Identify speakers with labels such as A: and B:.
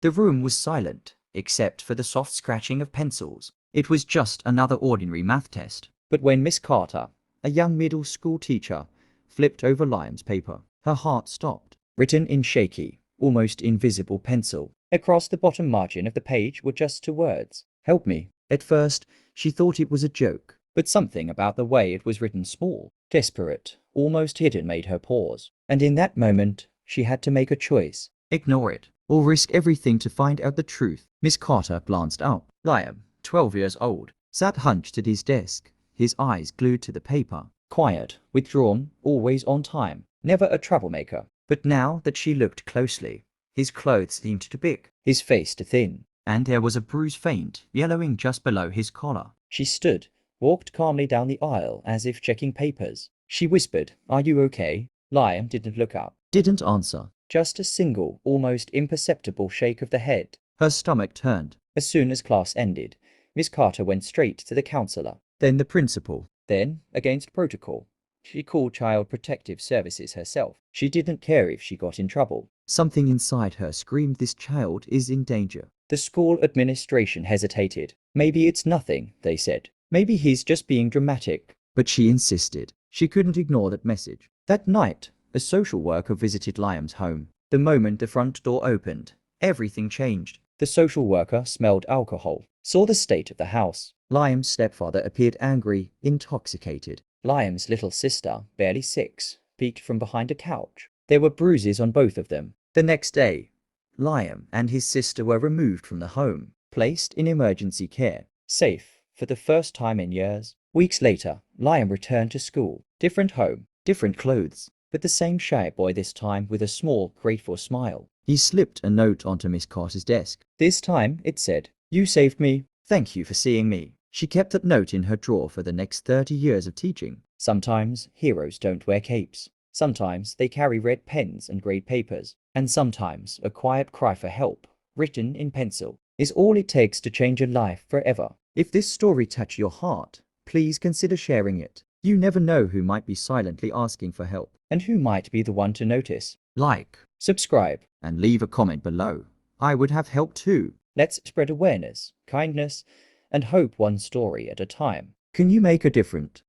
A: The room was silent, except for the soft scratching of pencils. It was just another ordinary math test. But when Miss Carter, a young middle school teacher, flipped over Liam's paper, her heart stopped. Written in shaky, almost invisible pencil, across the bottom margin of the page were just 2 words: "Help me." At first, she thought it was a joke, but something about the way it was written, small, desperate, almost hidden, made her pause. And in that moment, she had to make a choice: ignore it, or risk everything to find out the truth. Miss Carter glanced up. Liam, 12 years old, sat hunched at his desk, his eyes glued to the paper. Quiet, withdrawn, always on time, never a troublemaker. But now that she looked closely, his clothes seemed too big, his face too thin, and there was a bruise faint, yellowing just below his collar. She stood, walked calmly down the aisle as if checking papers. She whispered, "Are you okay?" Liam didn't look up, didn't answer, just a single, almost imperceptible shake of the head. Her stomach turned. As soon as class ended, Miss Carter went straight to the counselor, then the principal, then, against protocol, she called Child Protective Services herself. She didn't care if she got in trouble. Something inside her screamed this child is in danger. The school administration hesitated. Maybe it's nothing, they said. Maybe he's just being dramatic. But she insisted. She couldn't ignore that message. That night, a social worker visited Liam's home. The moment the front door opened, everything changed. The social worker smelled alcohol, saw the state of the house. Liam's stepfather appeared angry, intoxicated. Liam's little sister, barely 6, peeked from behind a couch. There were bruises on both of them. The next day, Liam and his sister were removed from the home, placed in emergency care, safe for the first time in years. Weeks later, Liam returned to school. Different home, different clothes, but the same shy boy, this time with a small, grateful smile. He slipped a note onto Miss Carter's desk. This time, it said, "You saved me. Thank you for seeing me." She kept that note in her drawer for the next 30 years of teaching. Sometimes heroes don't wear capes. Sometimes they carry red pens and grade papers. And sometimes a quiet cry for help, written in pencil, is all it takes to change a life forever. If this story touched your heart, please consider sharing it. You never know who might be silently asking for help, and who might be the one to notice. Like, subscribe, and leave a comment below. I would have helped too. Let's spread awareness, kindness, and hope, one story at a time. Can you make a difference?